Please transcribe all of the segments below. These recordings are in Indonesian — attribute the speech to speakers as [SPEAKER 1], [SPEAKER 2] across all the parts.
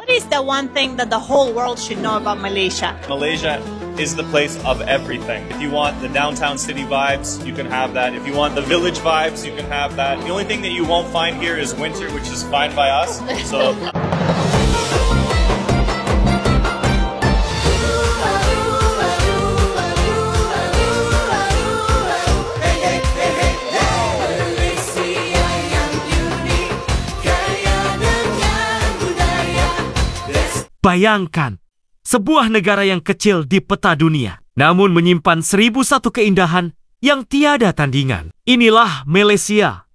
[SPEAKER 1] What is the one thing that the whole world should know about Malaysia?
[SPEAKER 2] Malaysia is the place of everything. If you want the downtown city vibes, you can have that. If you want the village vibes, you can have that. The only thing that you won't find here is winter, which is fine by us. So.
[SPEAKER 3] Bayangkan, sebuah negara yang kecil di peta dunia, namun menyimpan 1001 keindahan yang tiada tandingan. Inilah Malaysia,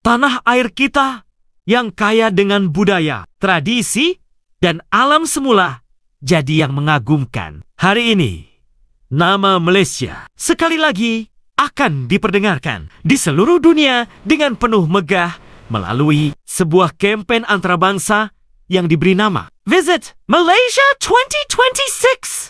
[SPEAKER 3] tanah air kita yang kaya dengan budaya, tradisi, dan alam semula jadi yang mengagumkan. Hari ini, nama Malaysia sekali lagi akan diperdengarkan di seluruh dunia dengan penuh megah melalui sebuah kampen antarabangsa yang diberi nama Visit Malaysia 2026.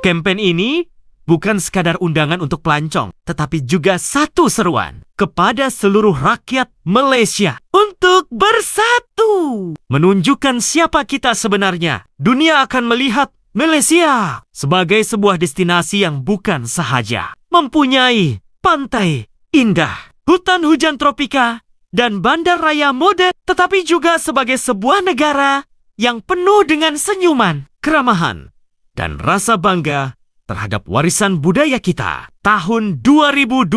[SPEAKER 3] Kampen ini bukan sekadar undangan untuk pelancong, tetapi juga satu seruan kepada seluruh rakyat Malaysia untuk bersatu. Menunjukkan siapa kita sebenarnya. Dunia akan melihat Malaysia sebagai sebuah destinasi yang bukan sahaja mempunyai pantai indah, hutan hujan tropika, dan bandar raya modern, tetapi juga sebagai sebuah negara yang penuh dengan senyuman, keramahan, dan rasa bangga terhadap warisan budaya kita. Tahun 2026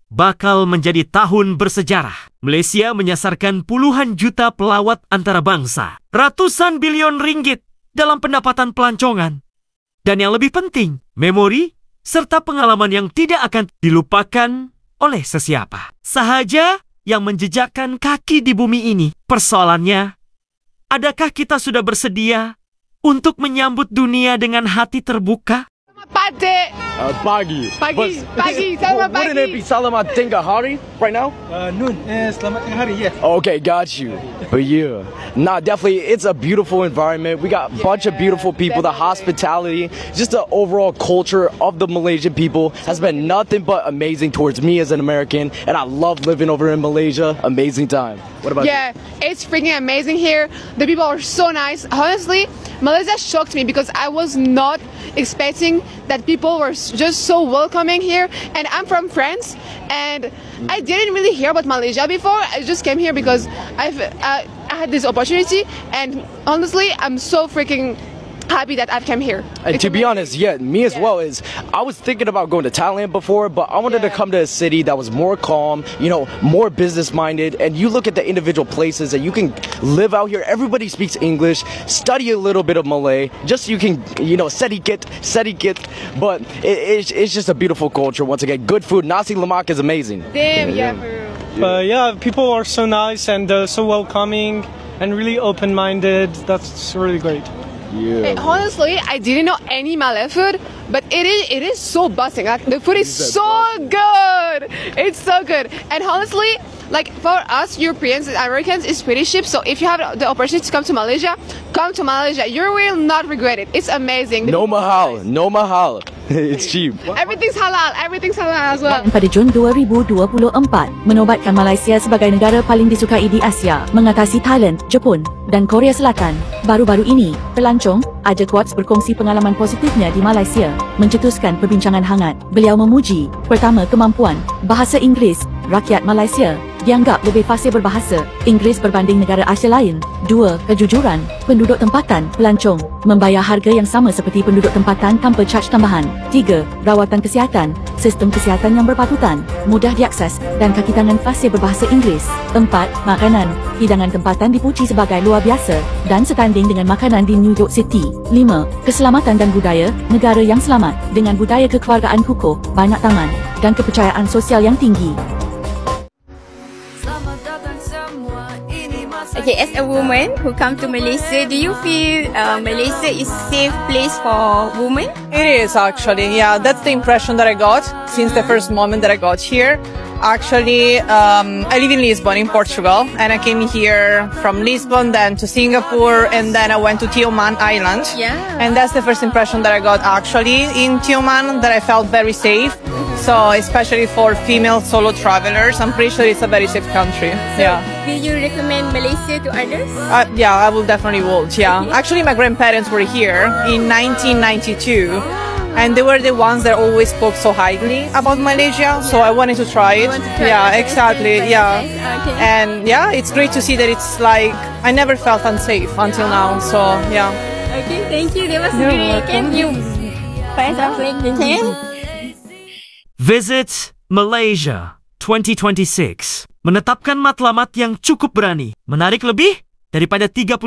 [SPEAKER 3] bakal menjadi tahun bersejarah. Malaysia menyasarkan puluhan juta pelawat antarabangsa, ratusan bilion ringgit dalam pendapatan pelancongan, dan yang lebih penting, memori serta pengalaman yang tidak akan dilupakan oleh sesiapa sahaja yang menjejakkan kaki di bumi ini. Persoalannya, adakah kita sudah bersedia untuk menyambut dunia dengan hati terbuka?
[SPEAKER 4] Pagi. Selamat pagi.
[SPEAKER 5] Wouldn't it be Selamat Tengah Hari right now?
[SPEAKER 6] Noon. Selamat Tengah Hari, yeah.
[SPEAKER 5] Okay, got you. But yeah, nah, definitely, it's a beautiful environment. We got a bunch of beautiful people. The hospitality, just the overall culture of the Malaysian people has been nothing but amazing towards me as an American, and I love living over in Malaysia. Amazing time. What about you?
[SPEAKER 4] Yeah, it's freaking amazing here. The people are so nice. Honestly, Malaysia shocked me because I was not expecting that people were just so welcoming here. And I'm from France, and I didn't really hear about Malaysia before. I just came here because I had this opportunity, and honestly, I'm so freaking happy that I've come here.
[SPEAKER 5] And to be honest, yeah, me as well. I was thinking about going to Thailand before, but I wanted to come to a city that was more calm, you know, more business minded. And you look at the individual places that you can live out here. Everybody speaks English. Study a little bit of Malay, just so you can, you know, sedikit. But it's just a beautiful culture. Once again, good food. Nasi lemak is amazing.
[SPEAKER 4] Damn, yeah.
[SPEAKER 6] Yeah, people are so nice and so welcoming and really open-minded. That's really great.
[SPEAKER 5] Yeah.
[SPEAKER 4] Honestly, I didn't know any Malay food, but it is so busting. Like, the food is so good. It's so good. And honestly, like, for us Europeans and Americans, it's pretty cheap. So if you have the opportunity to come to Malaysia, come to Malaysia. You will not regret it. It's amazing.
[SPEAKER 5] No mahal. It's cheap.
[SPEAKER 4] Everything's halal. Everything's halal as well.
[SPEAKER 7] Pada Jun 2024, menobatkan Malaysia sebagai negara paling disukai di Asia, mengatasi Thailand, Jepun, dan Korea Selatan. Baru-baru ini, pelancong Aja Quartz berkongsi pengalaman positifnya di Malaysia, mencetuskan perbincangan hangat. Beliau memuji, pertama, kemampuan bahasa Inggeris. Rakyat Malaysia dianggap lebih fasih berbahasa Inggeris berbanding negara Asia lain. 2. Kejujuran penduduk tempatan. Pelancong membayar harga yang sama seperti penduduk tempatan tanpa caj tambahan. 3. Rawatan kesihatan. Sistem kesihatan yang berpatutan, mudah diakses, dan kaki tangan fasih berbahasa Inggeris. 4. Makanan. Hidangan tempatan dipuji sebagai luar biasa dan setanding dengan makanan di New York City. 5. Keselamatan dan budaya. Negara yang selamat dengan budaya kekeluargaan kukuh, banyak taman, dan kepercayaan sosial yang tinggi.
[SPEAKER 8] Okay, as a woman who come to Malaysia, do you feel Malaysia is safe place for women?
[SPEAKER 9] It is actually, yeah. That's the impression that I got since the first moment that I got here. Actually, I live in Lisbon, in Portugal, and I came here from Lisbon, then to Singapore, and then I went to Tioman Island.
[SPEAKER 8] Yeah.
[SPEAKER 9] And that's the first impression that I got actually in Tioman, that I felt very safe. So, especially for female solo travelers, I'm pretty sure it's a very safe country. Yeah.
[SPEAKER 8] Will you recommend Malaysia to others?
[SPEAKER 9] Yeah, I will definitely would. Yeah. Actually, my grandparents were here in 1992. And they were the ones that always spoke so highly about Malaysia, so I wanted to try it. Yeah, exactly. Yeah, and yeah, it's great to see that it's like I never felt unsafe until now. So yeah.
[SPEAKER 8] Okay, thank you. That was great. Can you find something?
[SPEAKER 3] Visit Malaysia 2026 menetapkan matlamat yang cukup berani, menarik lebih daripada 35,6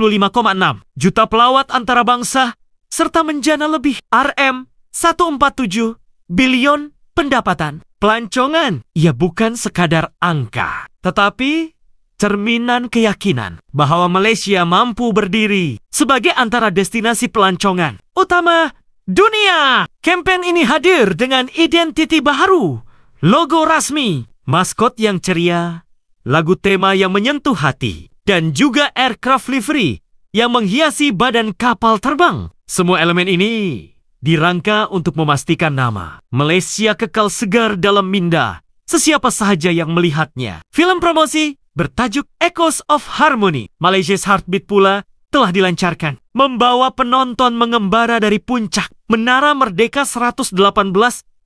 [SPEAKER 3] juta pelawat antarabangsa serta menjana lebih RM147 bilion pendapatan. Pelancongan, ia bukan sekadar angka, tetapi cerminan keyakinan bahwa Malaysia mampu berdiri sebagai antara destinasi pelancongan utama dunia. Kempen ini hadir dengan identiti baru, logo rasmi, maskot yang ceria, lagu tema yang menyentuh hati, dan juga aircraft livery yang menghiasi badan kapal terbang. Semua elemen ini dirangka untuk memastikan nama Malaysia kekal segar dalam minda sesiapa sahaja yang melihatnya. Film promosi bertajuk Echoes of Harmony, Malaysia's Heartbeat pula telah dilancarkan, membawa penonton mengembara dari puncak Menara Merdeka 118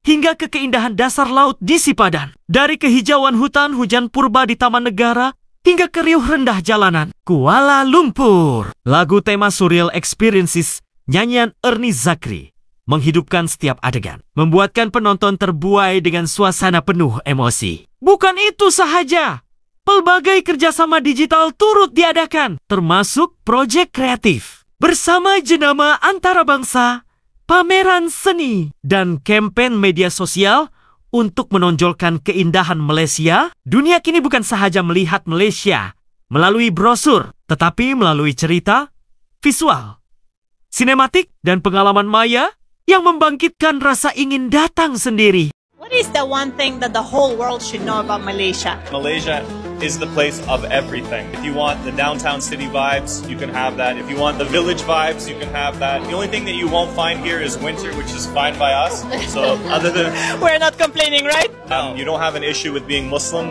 [SPEAKER 3] hingga ke keindahan dasar laut di Sipadan. Dari kehijauan hutan hujan purba di Taman Negara hingga ke riuh rendah jalanan Kuala Lumpur. Lagu tema Surreal Experiences nyanyian Ernie Zakri menghidupkan setiap adegan, membuatkan penonton terbuai dengan suasana penuh emosi. Bukan itu sahaja, pelbagai kerjasama digital turut diadakan, termasuk proyek kreatif. Bersama jenama antarabangsa, pameran seni, dan kampen media sosial untuk menonjolkan keindahan Malaysia, dunia kini bukan sahaja melihat Malaysia melalui brosur, tetapi melalui cerita, visual, sinematik, dan pengalaman maya yang membangkitkan rasa ingin datang sendiri.
[SPEAKER 1] What is the one thing that the whole world should know about Malaysia?
[SPEAKER 2] Malaysia is the place of everything. If you want the downtown city vibes, you can have that. If you want the village vibes, you can have that. The only thing that you won't find here is winter, which is fine by us. So other than
[SPEAKER 1] We're not complaining, right?
[SPEAKER 2] you don't have an issue with being Muslim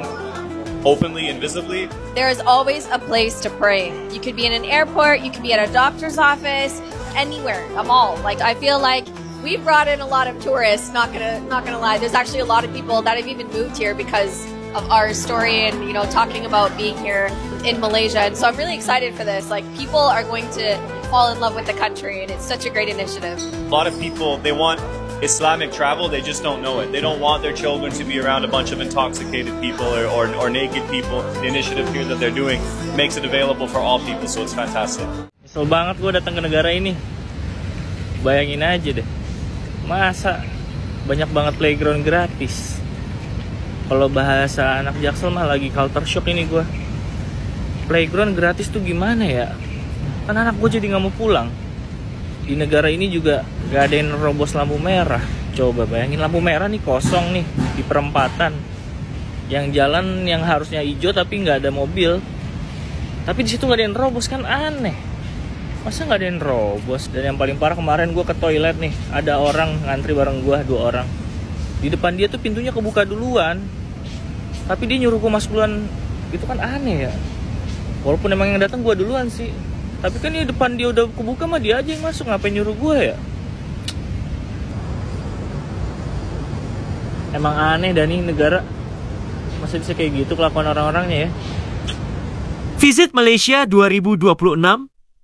[SPEAKER 2] openly and visibly.
[SPEAKER 10] There is always a place to pray. You could be in an airport, you could be at a doctor's office, anywhere, a mall. Like, I feel like we brought in a lot of tourists, not gonna lie. There's actually a lot of people that have even moved here because of our story and, you know, talking about being here in Malaysia. And so I'm really excited for this. Like, people are going to fall in love with the country, and it's such a great initiative.
[SPEAKER 2] A lot of people, they want Islamic travel, they just don't know it. They don't want their children to be around a bunch of intoxicated people or naked people. The initiative here that they're doing makes it available for all people, so it's fantastic.
[SPEAKER 11] Kesel banget gue datang ke negara ini. Bayangin aja deh, masa banyak banget playground gratis. Kalau bahasa anak Jaksel mah lagi culture shock ini gue. Playground gratis tuh gimana ya? Kan anak gue jadi gak mau pulang. Di negara ini juga gak ada yang nerobos lampu merah. Coba bayangin, lampu merah nih kosong nih di perempatan. Yang jalan yang harusnya hijau tapi gak ada mobil. Tapi di situ gak ada yang nerobos, kan aneh. Masa gak ada yang nerobos? Dan yang paling parah, kemarin gue ke toilet nih, ada orang ngantri bareng gue, 2 orang. Di depan dia tuh pintunya kebuka duluan, tapi dia nyuruh gue masuk duluan. Itu kan aneh ya. Walaupun emang yang datang gue duluan sih, tapi kan di depan dia udah kebuka mah dia aja yang masuk. Ngapain nyuruh gue ya? Emang aneh dan ini negara masa bisa kayak gitu kelakuan orang-orangnya ya.
[SPEAKER 3] Visit Malaysia 2026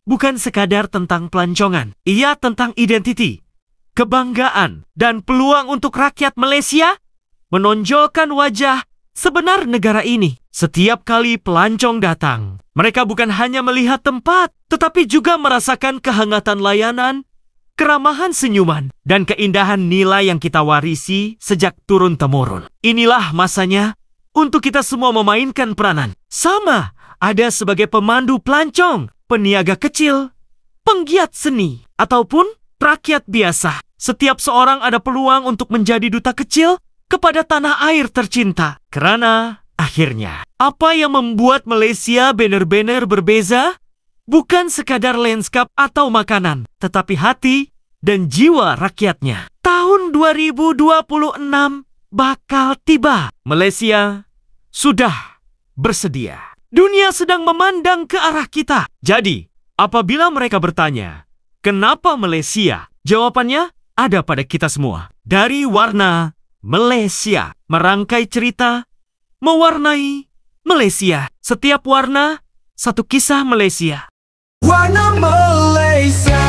[SPEAKER 3] bukan sekadar tentang pelancongan. Ia tentang identiti, kebanggaan, dan peluang untuk rakyat Malaysia menonjolkan wajah sebenar negara ini. Setiap kali pelancong datang, mereka bukan hanya melihat tempat, tetapi juga merasakan kehangatan layanan, keramahan senyuman, dan keindahan nilai yang kita warisi sejak turun-temurun. Inilah masanya untuk kita semua memainkan peranan. Sama ada sebagai pemandu pelancong, peniaga kecil, penggiat seni, ataupun rakyat biasa. Setiap seorang ada peluang untuk menjadi duta kecil kepada tanah air tercinta. Karena akhirnya, apa yang membuat Malaysia benar-benar berbeza? Bukan sekadar landscape atau makanan, tetapi hati dan jiwa rakyatnya. Tahun 2026 bakal tiba. Malaysia sudah bersedia. Dunia sedang memandang ke arah kita. Jadi, apabila mereka bertanya, kenapa Malaysia? Jawabannya ada pada kita semua. Dari warna Malaysia, merangkai cerita, mewarnai Malaysia. Setiap warna, satu kisah Malaysia.
[SPEAKER 12] Warna Malaysia.